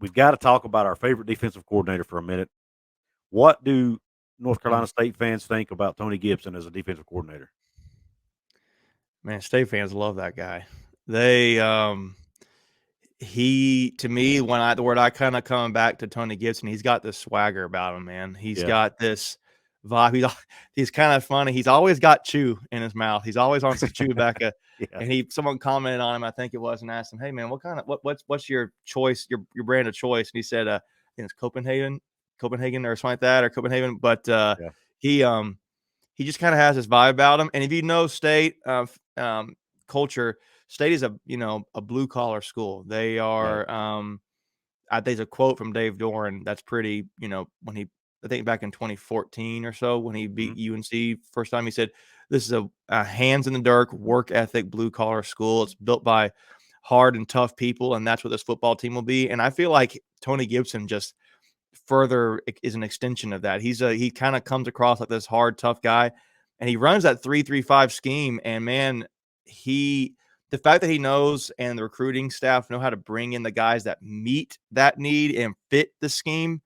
we've got to talk about our favorite defensive coordinator for a minute. What do North Carolina Mm. State fans think about Tony Gibson as a defensive coordinator? Man, State fans love that guy. They he to me when I the word I kind of coming back to Tony Gibson, he's got this swagger about him, man. He's Yeah, got this vibe. He's kind of funny. He's always got chew in his mouth. He's always on some Chewbacca. yeah, And someone commented on him, I think it was, and asked him, "Hey man, what's your choice, your brand of choice?" And he said, "I think it's Copenhagen or something like that, or Copenhagen." But yeah, he he just kind of has this vibe about him. And if you know State culture, State is a blue collar school. They right. are. I think there's a quote from Dave Doran that's pretty. When I think back in 2014 or so when he Mhm. beat UNC first time, he said, "This is a hands in the dirt, work ethic, blue collar school. It's built by hard and tough people, and that's what this football team will be." And I feel like Tony Gibson just further is an extension of that. He kind of comes across like this hard, tough guy, and he runs that 3-3-5 scheme. And man, the fact that he knows and the recruiting staff know how to bring in the guys that meet that need and fit the scheme.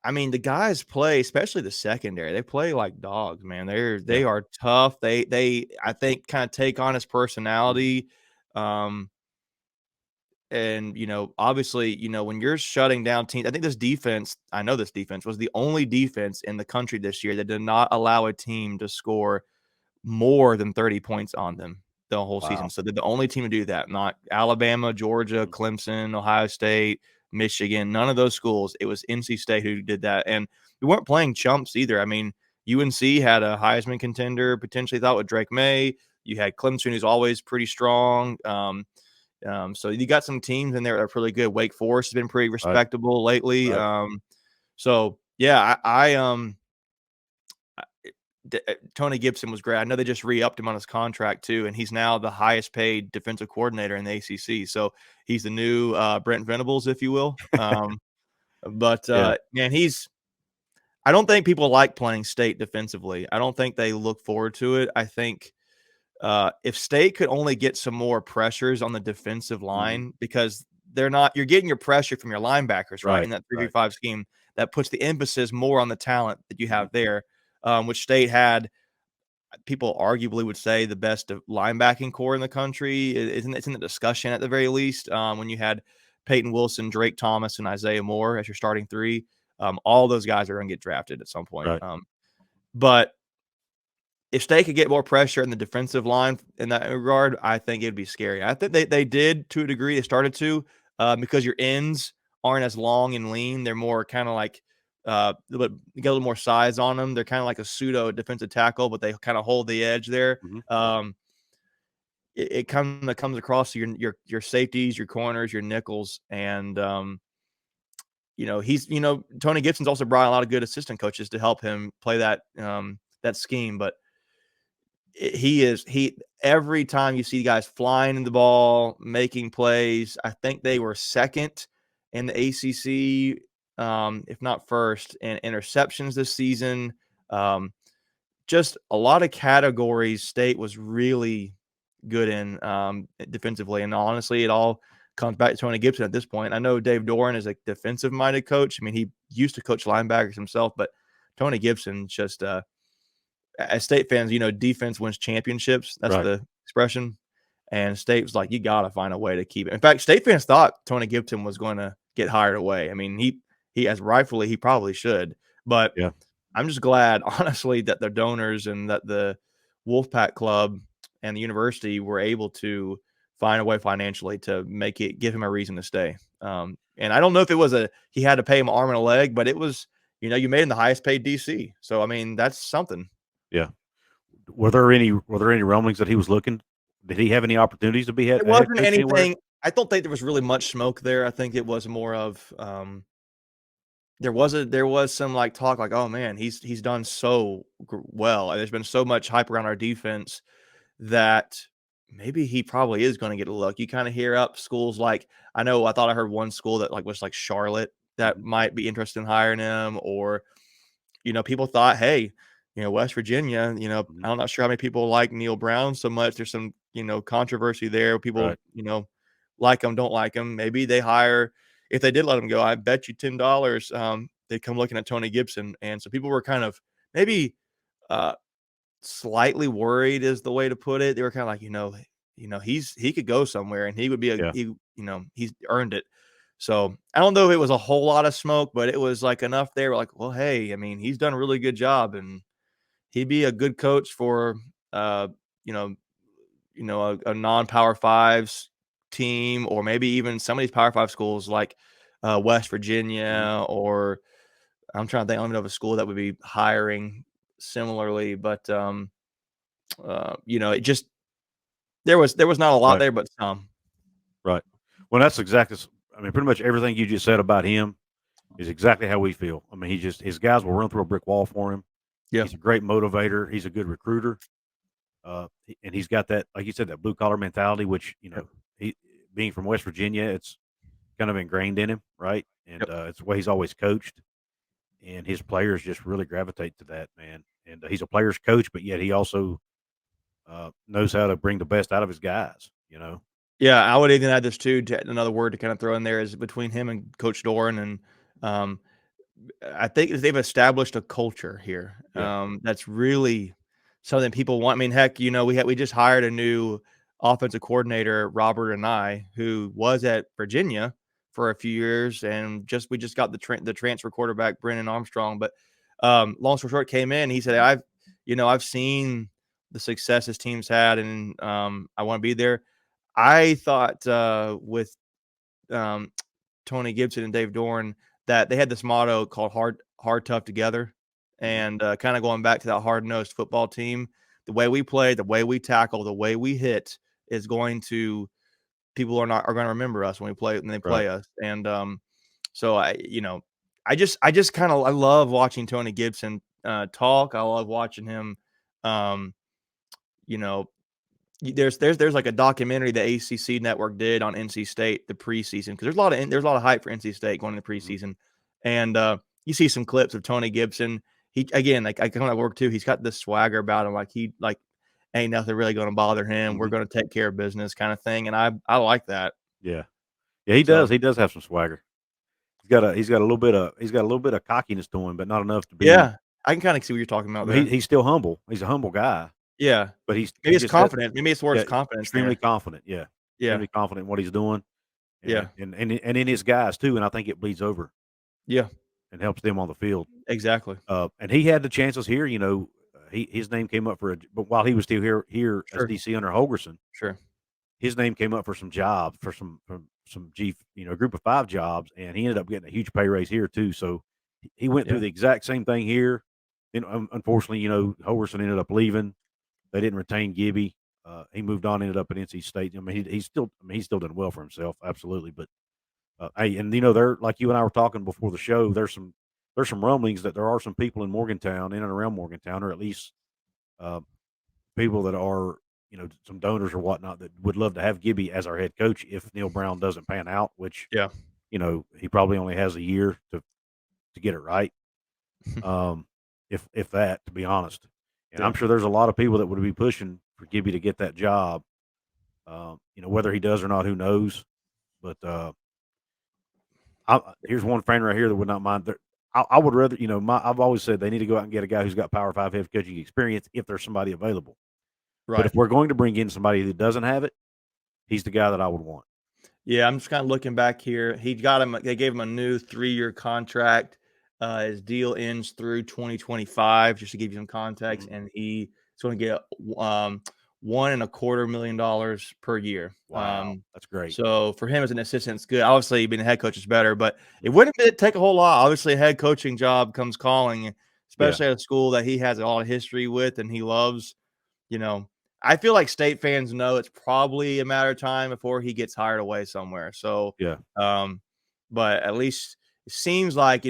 I mean, the guys play, especially the secondary. They play like dogs, man. They Yeah, are tough. They I think kind of take on his personality. Um, and, obviously, when you're shutting down teams, I think I know this defense was the only defense in the country this year that did not allow a team to score more than 30 points on them the whole season. wow. So they're the only team to do that. Not Alabama, Georgia, Mhm. Clemson, Ohio State, Michigan, none of those schools. It was NC State who did that. And we weren't playing chumps either. I mean, UNC had a Heisman contender, potentially thought with Drake May. You had Clemson, who's always pretty strong. So you got some teams in there that are pretty good. Wake Forest has been pretty Right, respectable lately. right. So yeah, Tony Gibson was great. I know they just re-upped him on his contract too, and he's now the highest paid defensive coordinator in the ACC. So he's the new Brent Venables, if you will. But Yeah, man, I don't think people like playing State defensively. I don't think they look forward to it. I think if State could only get some more pressures on the defensive mhm. line, because you're getting your pressure from your linebackers, right? Right, In that three three right. five scheme, that puts the emphasis more on the talent that you have there, which State had. People arguably would say the best linebacking core in the country. It's in the discussion at the very least. When you had Peyton Wilson, Drake Thomas, and Isaiah Moore as your starting three, all those guys are going to get drafted at some point. Right. But if State could get more pressure in the defensive line in that regard, I think it'd be scary. I think they did to a degree. They started to because your ends aren't as long and lean. They're more kind of like you get a little more size on them. They're kind of like a pseudo defensive tackle, but they kind of hold the edge there. Mhm. It kind of comes across to your safeties, your corners, your nickels, and Tony Gibson's also brought a lot of good assistant coaches to help him play that scheme, but he every time you see guys flying in the ball, making plays. I think they were second in the ACC, if not first, in interceptions this season. Um, just a lot of categories State was really good in defensively, and honestly, it all comes back to Tony Gibson at this point. I know Dave Doran is a defensive-minded coach. I mean, he used to coach linebackers himself, but Tony Gibson just as State fans, defense wins championships. That's Right. the expression. And State was like, you got to find a way to keep it. In fact, State fans thought Tony Gibson was going to get hired away. I mean, he as rightfully he probably should. But Yeah. I'm just glad, honestly, that the donors and that the Wolfpack Club and the university were able to find a way financially to give him a reason to stay. And I don't know if it was he had to pay him arm and a leg, but it was, you made him the highest paid DC. So I mean, that's something. Yeah. Were there any rumblings that he was looking? Did he have any opportunities to be It a head wasn't coach anywhere? anything. I don't think there was really much smoke there. I think it was more of, there was some, like, talk like, "Oh, man, he's done so well, and there's been so much hype around our defense that maybe he probably is gonna get a look." You kinda hear up schools like I thought I heard one school that, like, was like Charlotte that Mhm. might be interested in hiring him, or, people thought, "Hey, West Virginia, Mhm. I'm not sure how many people like Neil Brown so much. There's some, controversy there. People, Right. like him, don't like him. Maybe they hire." if they did let him go, I bet you $10 they'd come looking at Tony Gibson. And so people were kind of maybe uh, slightly worried is the way to put it. They were kind of like, he could go somewhere and he would be Yeah. he's earned it. So I don't know if it was a whole lot of smoke, but it was like enough there. Like, well, hey, I mean, he's done a really good job and he'd be a good coach for you know, a non-power fives team, or maybe even some of these power five schools like West Mhm. Virginia, or I'm trying to think, I don't even know of a school that would be hiring similarly, but it just there was not a lot Right. there, but some. Right. Well, that's exactly. I mean, pretty much everything you just said about him is exactly how we feel. I mean, his guys will run through a brick wall for him. Yeah. He's a great motivator. He's a good recruiter. And he's got that, like you said, that blue collar mentality, which Yep. he being from West Virginia, it's kind of ingrained in him, right? And Yep. it's the way he's always coached, and his players just really gravitate to that, man. And he's a player's coach, but yet he also knows how to bring the best out of his guys. You know, Yeah, I would even add this too. Another word to kind of throw in there is between him and Coach Doran, and um, I think they've established a culture here yeah, that's really something people want. I mean, heck, we just hired a new offensive coordinator, Robert and I, who was at Virginia for a few years, and we just got the transfer quarterback Brennan Armstrong. But long story short, came in. He said, I've seen the success his team's had, and I want to be there. I thought with um, Tony Gibson and Dave Doran that they had this motto called hard, tough together. mhm, And kind of going back to that hard nosed football team, the way we play, the way we tackle, the way we hit is going to people are going to remember us when they right, play us. And so I just kind of I love watching Tony Gibson talk. I love watching him um, you know, there's like a documentary the ACC network did on NC State the preseason, because there's a lot of hype for NC State going into the mhm, preseason, and you see some clips of Tony Gibson. He again, like I come to work too. He's got this swagger about him, like ain't nothing really going to bother him. We're mhm, going to take care of business, kind of thing, and I like that. yeah, yeah. He So does. He does have some swagger. He's got a little bit of cockiness to him, but not enough to be. yeah, I can kind of see what you're talking I about mean, there. he's still humble. He's a humble guy, Yeah, but maybe he it's just has, confident. Maybe it's words yeah, confidence extremely there. confident. Yeah, Yeah, extremely confident in what he's doing, yeah, and in his guys too. And I think it bleeds over yeah, and helps them on the field. exactly. And he had the chances here. His name came up but while he was still here as Sure, DC under Holgerson, sure. his name came up for some jobs for some group of five jobs, and he ended up getting a huge pay raise here too. So he went through Yeah, the exact same thing here. Then unfortunately, Holgerson ended up leaving. They didn't retain Gibby. He moved on, ended up at NC State. I mean, he's still done well for himself, absolutely. But hey, and they're like you and I were talking before the show. There's some rumblings that there are some people in Morgantown, in and around Morgantown, or at least uh, people that are some donors or whatnot that would love to have Gibby as our head coach if Neil Brown doesn't pan out, which yeah, he probably only has a year to get it right. Um, if that, to be honest, and I'm yeah. sure there's a lot of people that would be pushing for Gibby to get that job. Whether he does or not, who knows? But here's one fan right here that would not mind. I would rather, I've always said they need to go out and get a guy who's got Power Five head coaching experience if there's somebody available. But Right. if we're going to bring in somebody that doesn't have it, he's the guy that I would want. Yeah, I'm just kind of looking back here. They gave him a new 3-year contract. His deal ends through 2025, just to give you some context. Mhm. And he's going to get $1.25 million per year. Wow, that's great. So for him as an assistant, it's good. Obviously, being a head coach is better, but it wouldn't take a whole lot. Obviously, a head coaching job comes calling, Yeah, especially at a school that he has a lot of history with and he loves. You know, I feel like State fans know it's probably a matter of time before he gets hired away somewhere. So, yeah, um, but at least it seems like,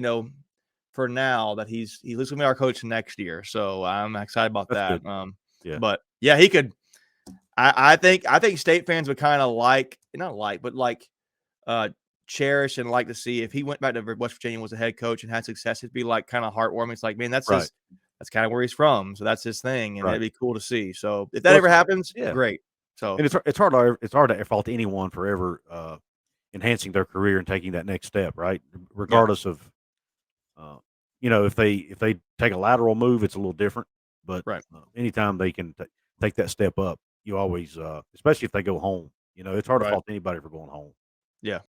for now that he's going to be our coach next year. So I'm excited about that's that. good. Yeah, But yeah, he could. I think State fans would kind of not like, but uh, cherish and like to see if he went back to West Virginia and was a head coach and had success. It'd be like kind of heartwarming. It's like, man, right, that's kind of where he's from, so that's his thing, and right. it'd be cool to see. So if that Well, ever happens, yeah, great. So and it's hard to fault anyone for ever enhancing their career and taking that next step, right? Yeah, Regardless of, uh, if they take a lateral move, it's a little different. But right. anytime they can take that step up, you always, especially if they go home, it's hard to Right. fault anybody for going home.